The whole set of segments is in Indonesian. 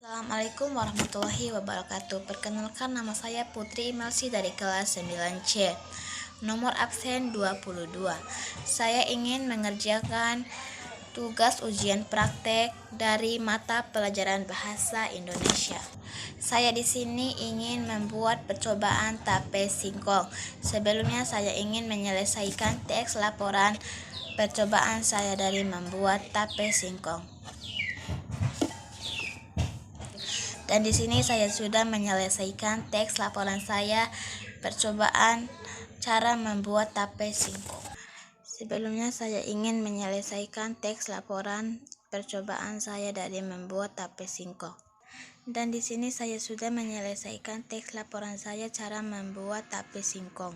Assalamualaikum warahmatullahi wabarakatuh. Perkenalkan, nama saya Putri Imelsi dari kelas 9C. Nomor absen 22. Saya ingin mengerjakan tugas ujian praktek dari mata pelajaran bahasa Indonesia. Saya di sini ingin membuat percobaan tape singkong. Sebelumnya saya ingin menyelesaikan teks laporan percobaan saya dari membuat tape singkong. Dan di sini saya sudah menyelesaikan teks laporan saya percobaan cara membuat tape singkong. Sebelumnya saya ingin menyelesaikan teks laporan percobaan saya dari membuat tape singkong. Dan di sini saya sudah menyelesaikan teks laporan saya cara membuat tape singkong.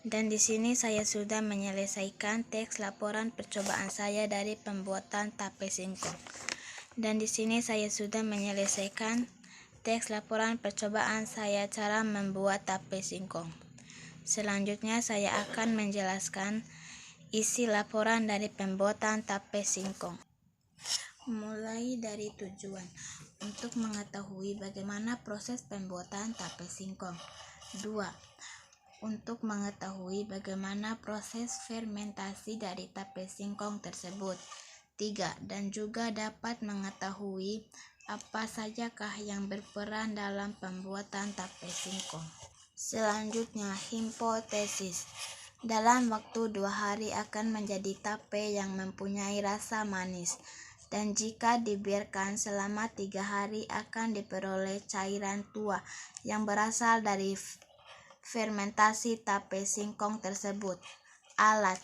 Dan di sini saya sudah menyelesaikan teks laporan percobaan saya dari pembuatan tape singkong. Dan di sini saya sudah menyelesaikan teks laporan percobaan saya cara membuat tape singkong. Selanjutnya saya akan menjelaskan isi laporan dari pembuatan tape singkong. Mulai dari tujuan, untuk mengetahui bagaimana proses pembuatan tape singkong. 2. Untuk mengetahui bagaimana proses fermentasi dari tape singkong tersebut. 3. Dan juga dapat mengetahui apa sajakah yang berperan dalam pembuatan tape singkong. Selanjutnya, hipotesis. Dalam waktu 2 hari akan menjadi tape yang mempunyai rasa manis. Dan jika dibiarkan selama 3 hari akan diperoleh cairan tua yang berasal dari fermentasi tape singkong tersebut. Alat: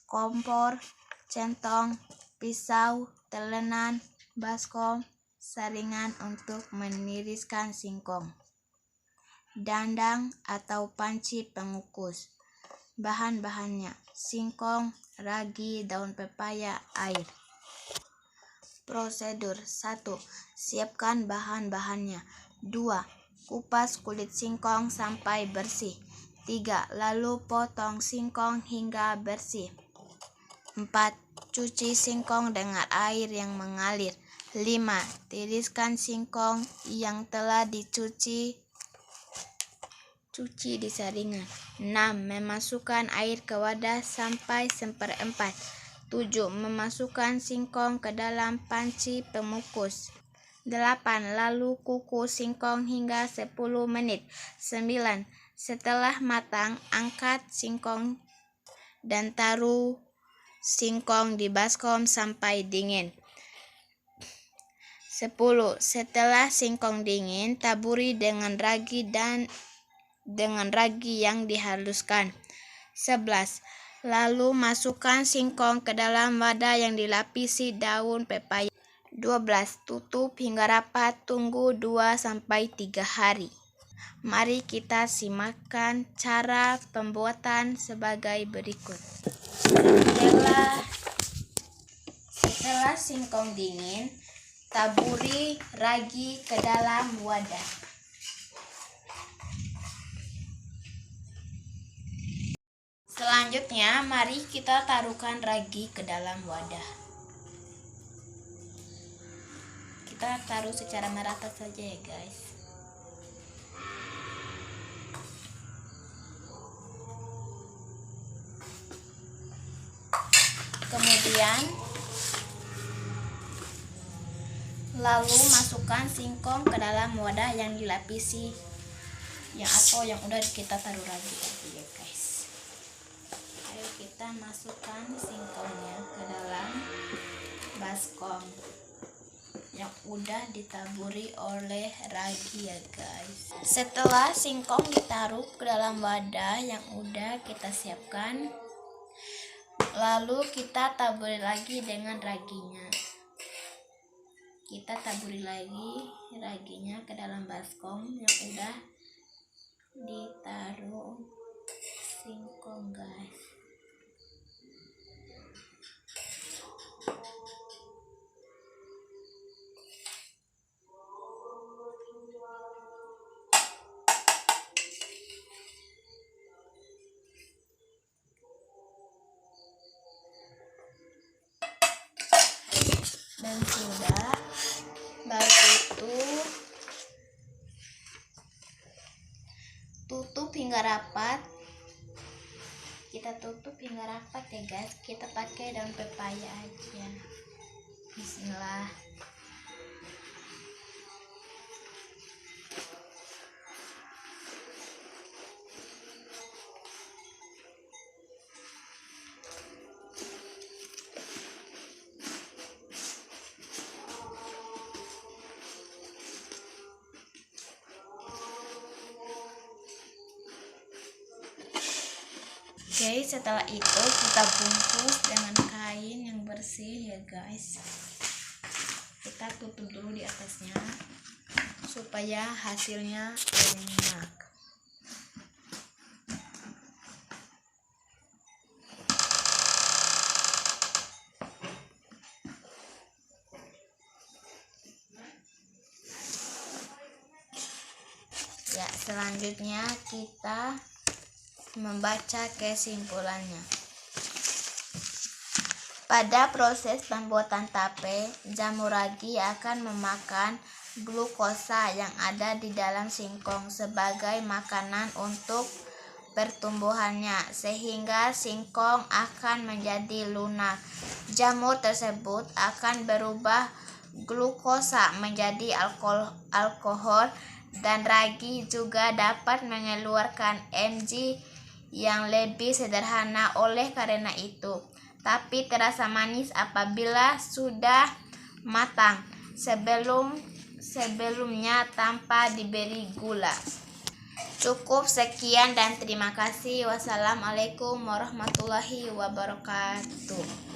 kompor, centong, pisau, telenan, baskom, saringan untuk meniriskan singkong, dandang atau panci pengukus. Bahan-bahannya: singkong, ragi, daun pepaya, air. Prosedur: 1. Siapkan bahan-bahannya. 2. Kupas kulit singkong sampai bersih. 3. Lalu potong singkong hingga bersih. 4. Cuci singkong dengan air yang mengalir. 5. Tiriskan singkong yang telah dicuci di saringan. 6. Memasukkan air ke wadah sampai seperempat. 7. Memasukkan singkong ke dalam panci pengukus. 8. Lalu kukus singkong hingga 10 menit. 9. Setelah matang, angkat singkong dan taruh singkong di baskom sampai dingin. 10. Setelah singkong dingin, taburi dengan ragi yang dihaluskan. 11. Lalu masukkan singkong ke dalam wadah yang dilapisi daun pepaya. 12. Tutup hingga rapat, tunggu 2-3 hari. Mari kita simakkan cara pembuatan sebagai berikut. Setelah singkong dingin, taburi ragi ke dalam wadah. Selanjutnya, mari kita taruhkan ragi ke dalam wadah. Kita taruh secara merata saja ya guys. Kemudian lalu masukkan singkong ke dalam wadah yang dilapisi yang udah kita taruh ragi tadi ya guys. Ayo kita masukkan singkongnya ke dalam baskom yang udah ditaburi oleh ragi ya guys. Setelah singkong ditaruh ke dalam wadah yang udah kita siapkan, lalu kita taburi lagi dengan raginya. Kita taburi lagi raginya ke dalam baskom yang udah ditaruh singkong guys. Dan sudah, baru itu hingga rapat. Kita tutup hingga rapat ya guys. Kita pakai daun pepaya aja. Bismillah. Oke, setelah itu kita bungkus dengan kain yang bersih ya guys. Kita tutup dulu di atasnya supaya hasilnya enak. Ya, selanjutnya kita membaca kesimpulannya. Pada proses pembuatan tape, jamur ragi akan memakan glukosa yang ada di dalam singkong sebagai makanan untuk pertumbuhannya, sehingga singkong akan menjadi lunak. Jamur tersebut akan berubah glukosa menjadi alkohol dan ragi juga dapat mengeluarkan enzim yang lebih sederhana oleh karena itu, tapi terasa manis apabila sudah matang sebelumnya tanpa diberi gula. Cukup sekian dan terima kasih. Wassalamualaikum warahmatullahi wabarakatuh.